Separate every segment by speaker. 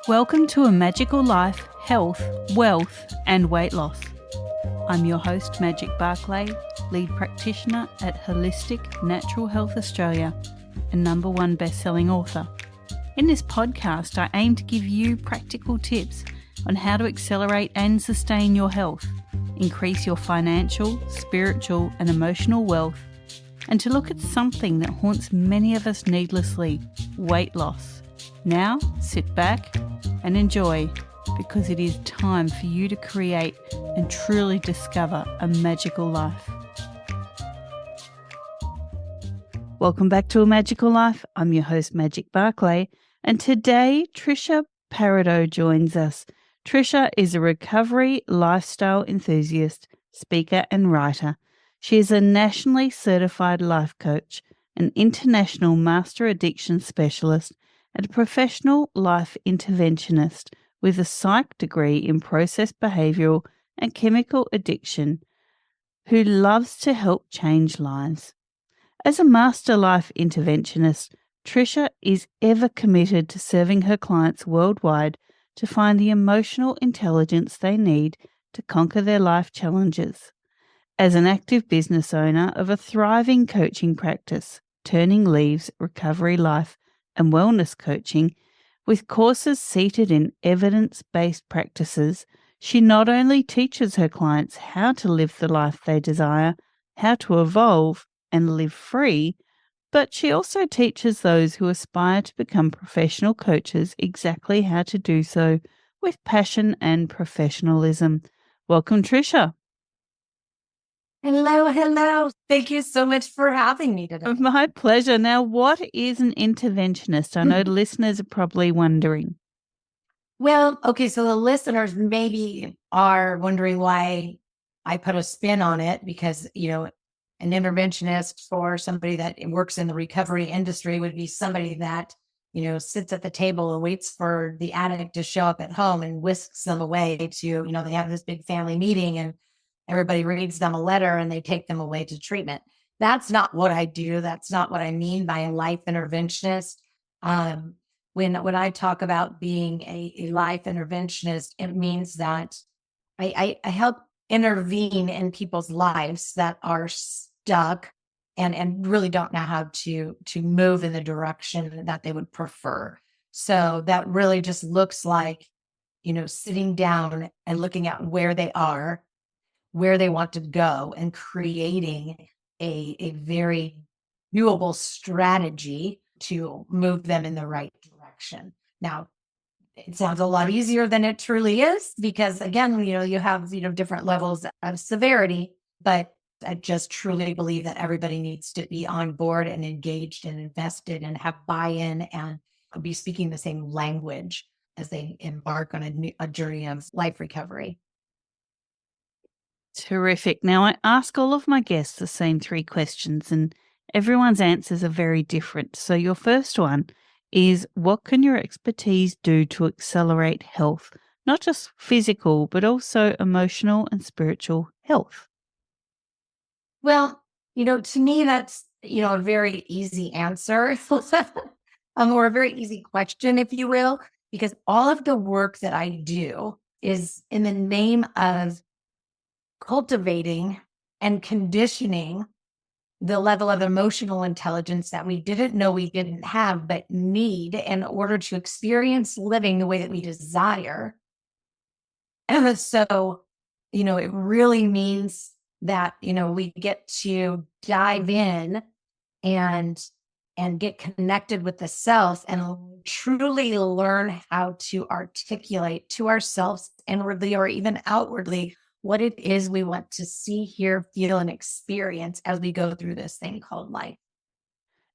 Speaker 1: Welcome to A Magical Life, Health, Wealth and Weight Loss. I'm your host, Magic Barclay, lead practitioner at Holistic Natural Health Australia and #1 best-selling author. In this podcast, I aim to give you practical tips on how to accelerate and sustain your health, increase your financial, spiritual and emotional wealth, and to look at something that haunts many of us needlessly, weight loss. Now, sit back and enjoy, because it is time for you to create and truly discover a magical life. Welcome back to A Magical Life. I'm your host, Magic Barclay, and today Trisha Parado joins us. Tricia is a recovery lifestyle enthusiast, speaker and writer. She is a nationally certified life coach, an international master addiction specialist, and a professional life interventionist with a psych degree in process behavioural and chemical addiction, who loves to help change lives. As a master life interventionist, Tricia is ever committed to serving her clients worldwide to find the emotional intelligence they need to conquer their life challenges. As an active business owner of a thriving coaching practice, Turning Leaves Recovery Life and Wellness Coaching, with courses seated in evidence-based practices, she not only teaches her clients how to live the life they desire, how to evolve and live free, but she also teaches those who aspire to become professional coaches exactly how to do so with passion and professionalism. Welcome, Tricia.
Speaker 2: Hello. Thank you so much for having me today.
Speaker 1: My pleasure. Now, what is an interventionist? I know the listeners are probably wondering.
Speaker 2: Well, okay, so the listeners maybe are wondering why I put a spin on it, because, an interventionist for somebody that works in the recovery industry would be somebody that, sits at the table and waits for the addict to show up at home and whisks them away to, they have this big family meeting and everybody reads them a letter and they take them away to treatment. That's not what I do. That's not what I mean by a life interventionist. When I talk about being a life interventionist, it means that I help intervene in people's lives that are stuck and really don't know how to move in the direction that they would prefer. So that really just looks like, sitting down and looking at where they are, where they want to go, and creating a very doable strategy to move them in the right direction. Now, it sounds a lot easier than it truly is, because again, you have, different levels of severity, but I just truly believe that everybody needs to be on board and engaged and invested and have buy-in and be speaking the same language as they embark on a journey of life recovery.
Speaker 1: Terrific. Now, I ask all of my guests the same 3 questions, and everyone's answers are very different. So your first one is, what can your expertise do to accelerate health, not just physical, but also emotional and spiritual health?
Speaker 2: Well, to me, that's, a very easy answer or a very easy question, if you will, because all of the work that I do is in the name of cultivating and conditioning the level of emotional intelligence that we didn't know we didn't have, but need in order to experience living the way that we desire. And so, it really means that, we get to dive in and get connected with the self and truly learn how to articulate to ourselves inwardly or even outwardly what it is we want to see, hear, feel, and experience as we go through this thing called life.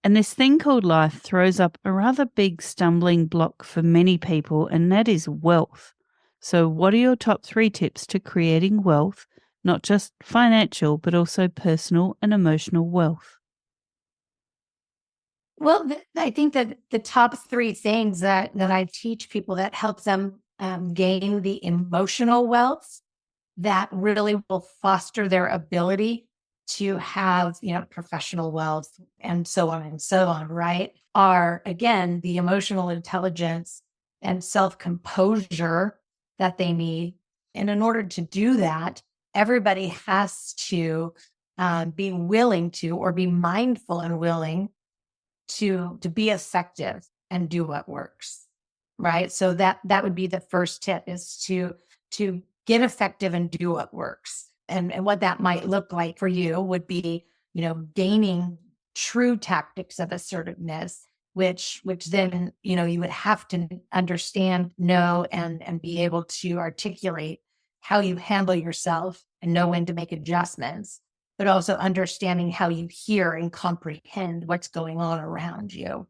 Speaker 1: And this thing called life throws up a rather big stumbling block for many people, and that is wealth. So what are your top 3 tips to creating wealth, not just financial, but also personal and emotional wealth?
Speaker 2: Well, I think that the top 3 things that I teach people that help them gain the emotional wealth that really will foster their ability to have, professional wealth and so on, right? Are, again, the emotional intelligence and self-composure that they need. And in order to do that, everybody has to be willing to, or be mindful and willing to be effective and do what works, right? So that would be the first tip, is to get effective and do what works. And what that might look like for you would be, gaining true tactics of assertiveness, which then, you would have to understand, know, and be able to articulate how you handle yourself and know when to make adjustments, but also understanding how you hear and comprehend what's going on around you.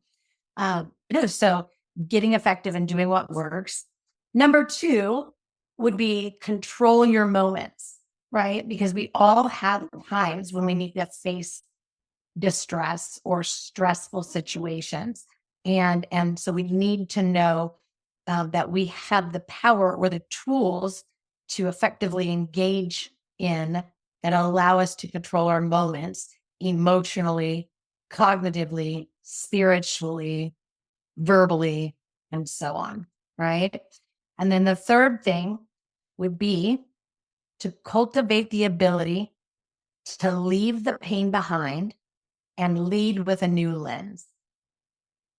Speaker 2: So getting effective and doing what works. Number 2 would be control your moments, right? Because we all have times when we need to face distress or stressful situations. And so we need to know that we have the power or the tools to effectively engage in that allow us to control our moments emotionally, cognitively, spiritually, verbally, and so on, right? And then the third thing would be to cultivate the ability to leave the pain behind and lead with a new lens.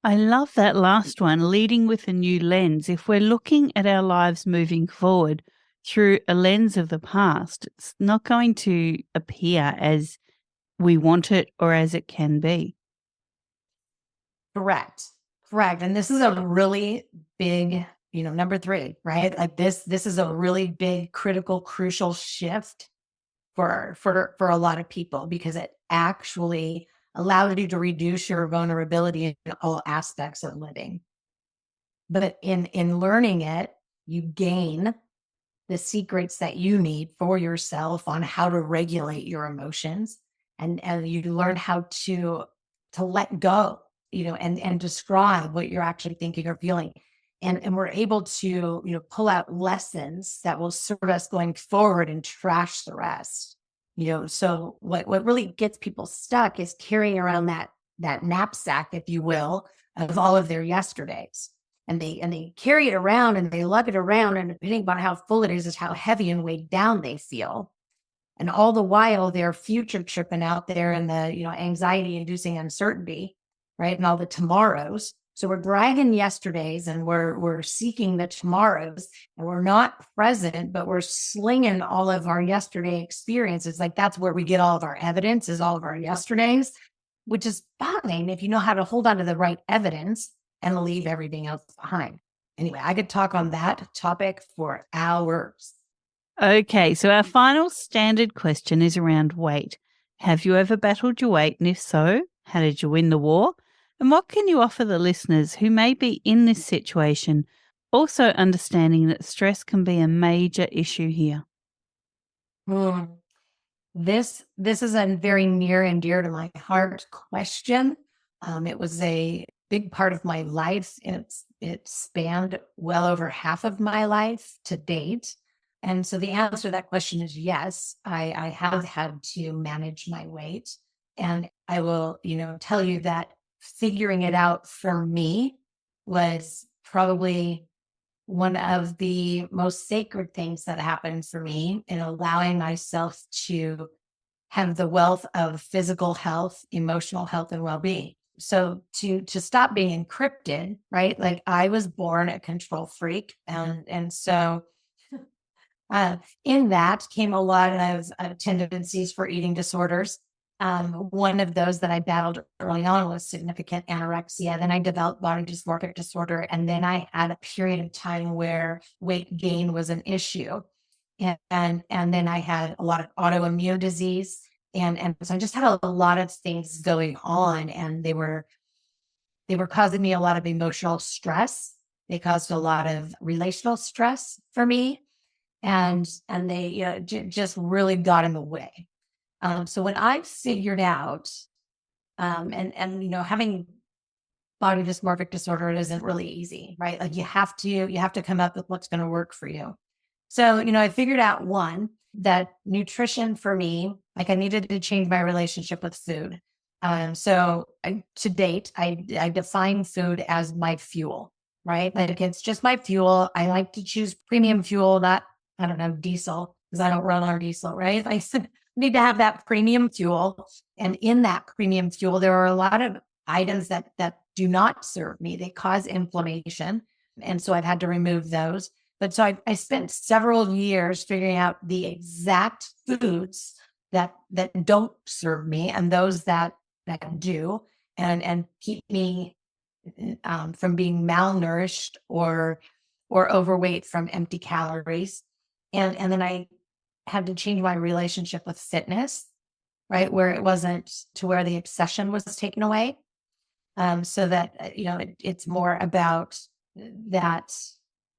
Speaker 1: I love that last one, leading with a new lens. If we're looking at our lives moving forward through a lens of the past, it's not going to appear as we want it or as it can be.
Speaker 2: Correct. And this is a really big, number 3, right? Like this is a really big, critical, crucial shift for a lot of people, because it actually allows you to reduce your vulnerability in all aspects of living. But in learning it, you gain the secrets that you need for yourself on how to regulate your emotions, and you learn how to let go, and describe what you're actually thinking or feeling. And we're able to, pull out lessons that will serve us going forward and trash the rest. So what really gets people stuck is carrying around that knapsack, if you will, of all of their yesterdays. And they carry it around and they lug it around, and depending on how full it is how heavy and weighed down they feel. And all the while they're future tripping out there in the, anxiety inducing uncertainty, right? And all the tomorrows. So we're dragging yesterdays and we're seeking the tomorrows, and we're not present, but we're slinging all of our yesterday experiences. Like that's where we get all of our evidence, is all of our yesterdays, which is fine if you know how to hold on to the right evidence and leave everything else behind. Anyway, I could talk on that topic for hours.
Speaker 1: Okay, so our final standard question is around weight. Have you ever battled your weight? And if so, how did you win the war? And what can you offer the listeners who may be in this situation, also understanding that stress can be a major issue here?
Speaker 2: This is a very near and dear to my heart question. It was a big part of my life, and it spanned well over half of my life to date. And so the answer to that question is yes, I have had to manage my weight. And I will, tell you that figuring it out for me was probably one of the most sacred things that happened for me, in allowing myself to have the wealth of physical health, emotional health, and well-being. So to stop being encrypted, right? Like I was born a control freak. And so in that came a lot of tendencies for eating disorders. One of those that I battled early on was significant anorexia. Then I developed body dysmorphic disorder. And then I had a period of time where weight gain was an issue. And then I had a lot of autoimmune disease. And so I just had a lot of things going on, and they were causing me a lot of emotional stress. They caused a lot of relational stress for me. And they just really got in the way. So when I figured out, and having body dysmorphic disorder, it isn't really easy, right? Like you have to come up with what's going to work for you. So, I figured out that nutrition for me, like I needed to change my relationship with food. To date, I define food as my fuel. right? Like it's just my fuel. I like to choose premium fuel, not, I don't know, diesel, because I don't run on diesel, right? I need to have that premium fuel. And in that premium fuel, there are a lot of items that do not serve me. They cause inflammation. And so I've had to remove those. But so I spent several years figuring out the exact foods that don't serve me and those that do, and keep me from being malnourished or overweight from empty calories. And then I had to change my relationship with fitness, right? Where it wasn't to where the obsession was taken away. So that, it's more about that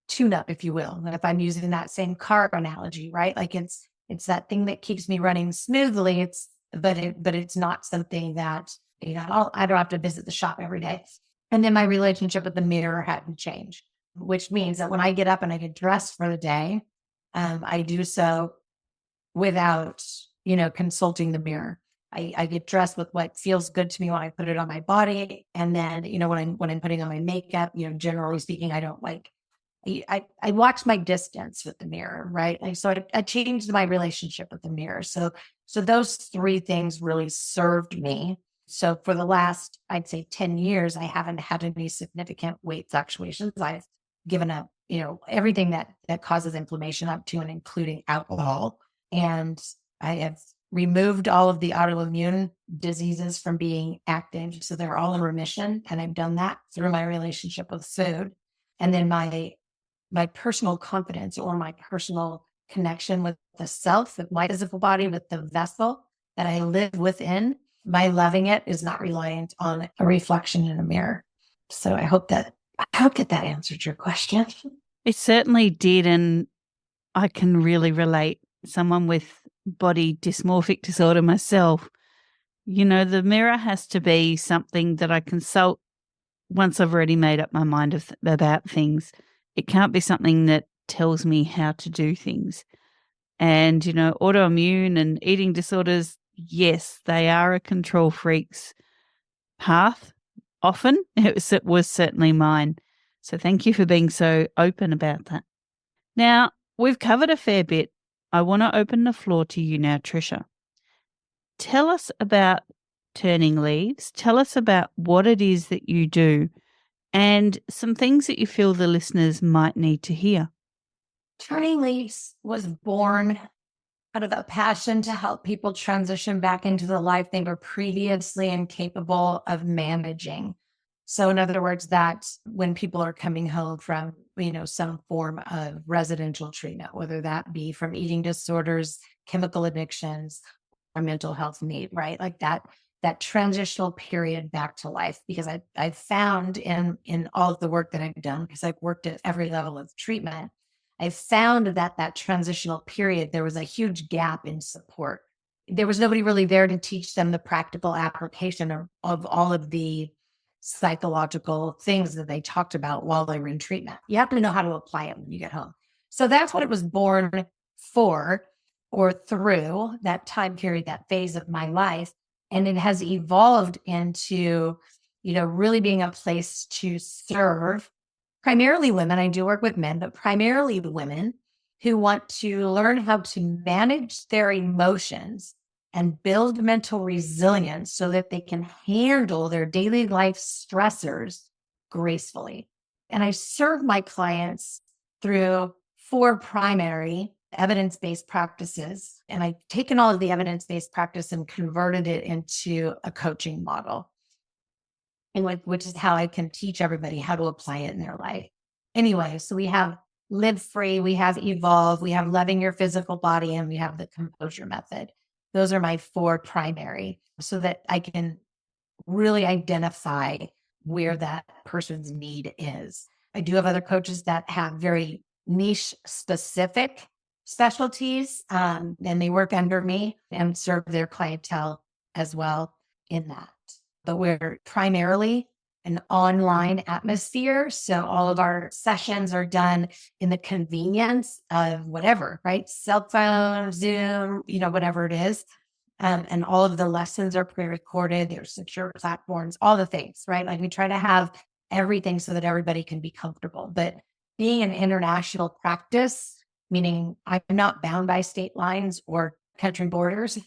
Speaker 2: tune up, if you will. And if I'm using that same car analogy, right? Like it's that thing that keeps me running smoothly. But it's not something that, I don't have to visit the shop every day. And then my relationship with the mirror had to change, which means that when I get up and I get dressed for the day, I do so without, consulting the mirror. I get dressed with what feels good to me when I put it on my body. And then, when I'm putting on my makeup, generally speaking, I don't like, I watch my distance with the mirror, right? And so I changed my relationship with the mirror. So those three things really served me. So for the last, I'd say 10 years, I haven't had any significant weight fluctuations. I've given up, everything that causes inflammation up to and including alcohol. And I have removed all of the autoimmune diseases from being active. So they're all in remission. And I've done that through my relationship with food. And then my personal confidence or my personal connection with the self, with my physical body, with the vessel that I live within, my loving it is not reliant on a reflection in a mirror. So I hope that answered your question.
Speaker 1: It certainly did. And I can really relate. Someone with body dysmorphic disorder myself, the mirror has to be something that I consult once I've already made up my mind about things. It can't be something that tells me how to do things. And, autoimmune and eating disorders, yes, they are a control freak's path. Often it was certainly mine. So thank you for being so open about that. Now, we've covered a fair bit. I want to open the floor to you now, Tricia. Tell us about turning leaves. Tell us about what it is that you do and some things that you feel the listeners might need to hear.
Speaker 2: Turning Leaves was born out of a passion to help people transition back into the life they were previously incapable of managing. So in other words, that when people are coming home from, some form of residential treatment, whether that be from eating disorders, chemical addictions, or mental health need, right? Like that transitional period back to life. Because I've found in all of the work that I've done, because I've worked at every level of treatment, I found that transitional period, there was a huge gap in support. There was nobody really there to teach them the practical application of all of the psychological things that they talked about while they were in treatment. You have to know how to apply it when you get home. So that's what it was born for, or through that time period, that phase of my life. And it has evolved into, really being a place to serve primarily women. I do work with men, but primarily the women who want to learn how to manage their emotions and build mental resilience so that they can handle their daily life stressors gracefully. And I serve my clients through 4 primary evidence-based practices. And I've taken all of the evidence-based practice and converted it into a coaching model, and which is how I can teach everybody how to apply it in their life. Anyway, so we have Live Free, we have Evolve, we have Loving Your Physical Body, and we have the Composure Method. Those are my 4 primary, so that I can really identify where that person's need is. I do have other coaches that have very niche specific specialties, and they work under me and serve their clientele as well in that. But we're primarily an online atmosphere. So all of our sessions are done in the convenience of whatever, right? Cell phone, Zoom, whatever it is. And all of the lessons are pre-recorded. There's secure platforms, all the things, right? Like we try to have everything so that everybody can be comfortable. But being an international practice, meaning I'm not bound by state lines or country borders,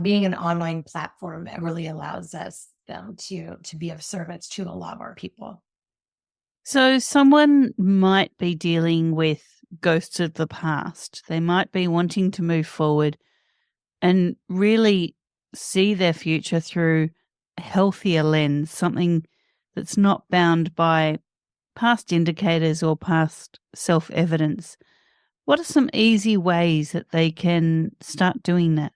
Speaker 2: being an online platform, it really allows us to be of service to a lot more people.
Speaker 1: So someone might be dealing with ghosts of the past. They might be wanting to move forward and really see their future through a healthier lens, something that's not bound by past indicators or past self-evidence. What are some easy ways that they can start doing that?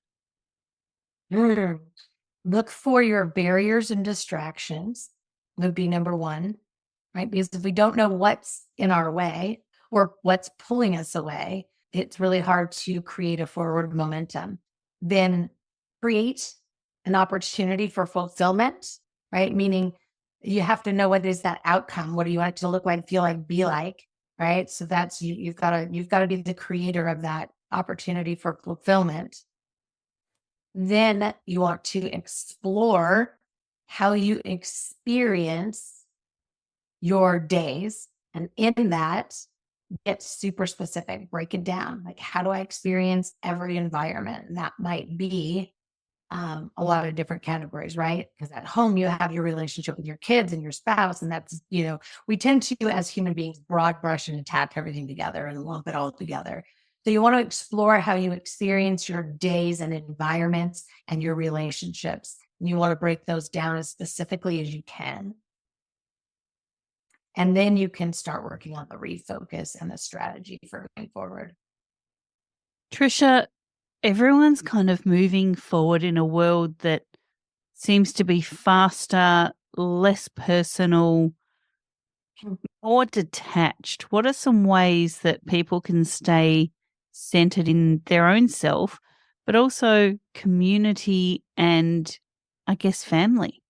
Speaker 2: Look for your barriers and distractions would be number one, right? Because if we don't know what's in our way or what's pulling us away, it's really hard to create a forward momentum. Then create an opportunity for fulfillment, right? Meaning you have to know what is that outcome. What do you want it to look like, feel like, be like, right? So that's you've got to be the creator of that opportunity for fulfillment. Then you want to explore how you experience your days. And in that, get super specific, break it down. Like, how do I experience every environment? And that might be a lot of different categories, right? Because at home, you have your relationship with your kids and your spouse. And that's, we tend to, as human beings, broad brush and attack everything together and lump it all together. So you want to explore how you experience your days and environments and your relationships. And you want to break those down as specifically as you can. And then you can start working on the refocus and the strategy for going forward.
Speaker 1: Tricia, everyone's kind of moving forward in a world that seems to be faster, less personal, more detached. What are some ways that people can stay centered in their own self, but also community and, I guess, family?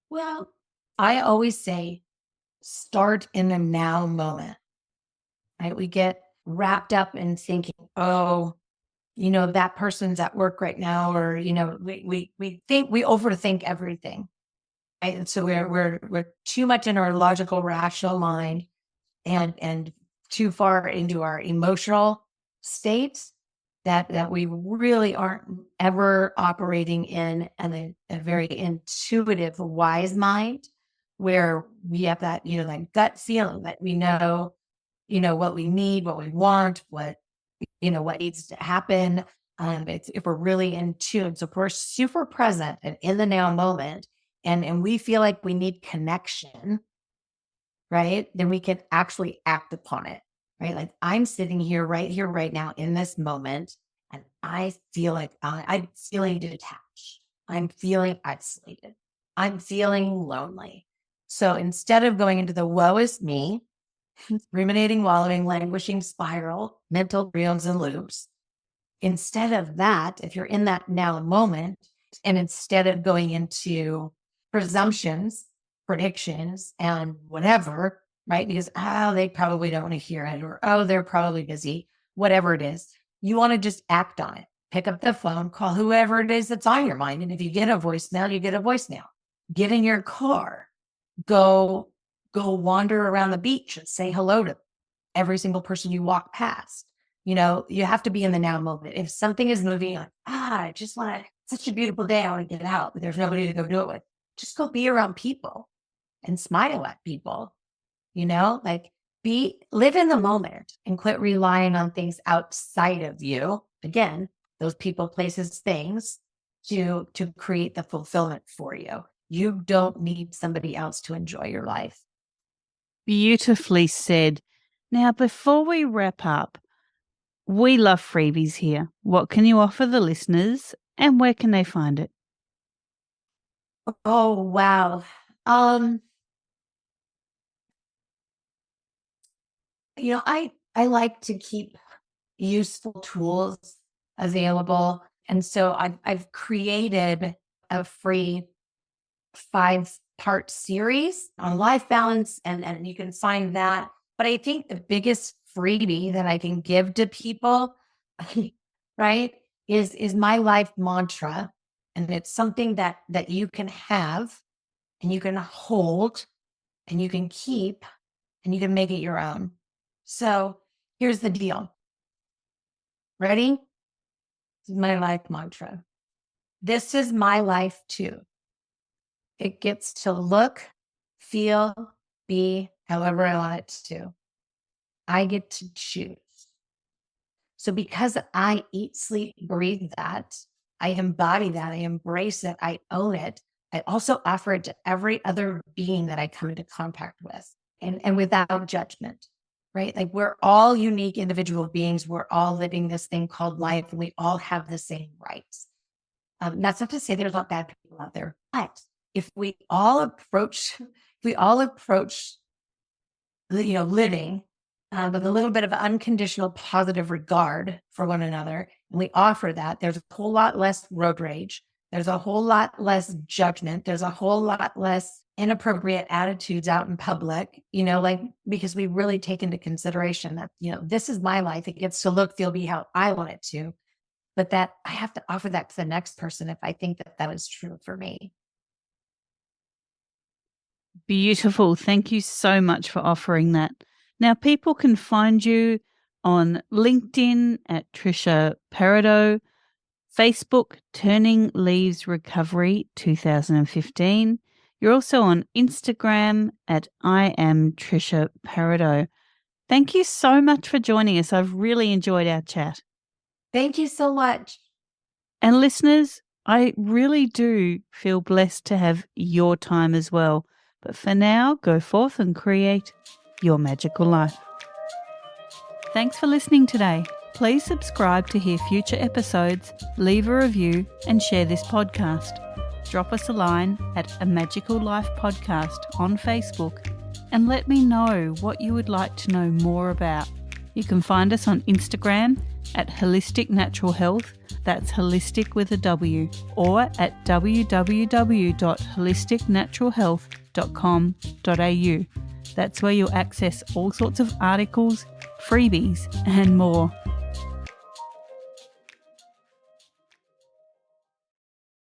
Speaker 2: Well, I always say start in the now moment, right? We get wrapped up in thinking, oh, that person's at work right now, or, we think we overthink everything. Right? And so we're too much in our logical, rational mind and too far into our emotional states that we really aren't ever operating in a very intuitive, wise mind where we have that, like gut feeling that we know, what we need, what we want, what needs to happen. It's if we're really in tune. So if we're super present and in the now moment and we feel like we need connection, right? Then we can actually act upon it, right? Like I'm sitting here, right now in this moment, and I feel like I'm feeling detached. I'm feeling isolated. I'm feeling lonely. So instead of going into the woe is me, ruminating, wallowing, languishing spiral, mental reels and loops, instead of that, if you're in that now moment, and instead of going into presumptions, predictions, and whatever, right? Because, they probably don't want to hear it, or, they're probably busy, whatever it is, you want to just act on it. Pick up the phone, call whoever it is that's on your mind. And if you get a voicemail, you get a voicemail. Get in your car, go wander around the beach and say hello to every single person you walk past. You have to be in the now moment. If something is moving, like, I just want to, such a beautiful day, I want to get out, but there's nobody to go do it with. Just go be around people and smile at people, like live in the moment and quit relying on things outside of you. Again, those people, places, things to create the fulfillment for you. You don't need somebody else to enjoy your life.
Speaker 1: Beautifully said. Now, before we wrap up, we love freebies here. What can you offer the listeners and where can they find it?
Speaker 2: Oh, wow. I like to keep useful tools available. And so I've created a free 5-part series on life balance, and you can find that. But I think the biggest freebie that I can give to people, right, is my life mantra. And it's something that you can have and you can hold and you can keep and you can make it your own. So here's the deal. Ready? This is my life mantra. This is my life too. It gets to look, feel, be however I want it to. I get to choose. So because I eat, sleep, breathe that, I embody that, I embrace it, I own it, I also offer it to every other being that I come into contact with, and without judgment, right? Like we're all unique individual beings. We're all living this thing called life, and we all have the same rights. That's not to say there's not bad people out there, but if we all approach, living with a little bit of unconditional positive regard for one another, and we offer that, there's a whole lot less road rage. There's a whole lot less judgment. There's a whole lot less inappropriate attitudes out in public, because we really take into consideration that, this is my life. It gets to look, feel, be how I want it to, but that I have to offer that to the next person if I think that is true for me.
Speaker 1: Beautiful. Thank you so much for offering that. Now, people can find you on LinkedIn at Trisha Parado, Facebook, Turning Leaves Recovery 2015. You're also on Instagram at I am Trisha Parado. Thank you so much for joining us. I've really enjoyed our chat.
Speaker 2: Thank you so much.
Speaker 1: And listeners, I really do feel blessed to have your time as well. But for now, go forth and create your magical life. Thanks for listening today. Please subscribe to hear future episodes, leave a review, and share this podcast. Drop us a line at A Magical Life Podcast on Facebook and let me know what you would like to know more about. You can find us on Instagram at Holistic Natural Health, that's holistic with a W, or at www.holisticnaturalhealth.com.au. That's where you'll access all sorts of articles, freebies, and more.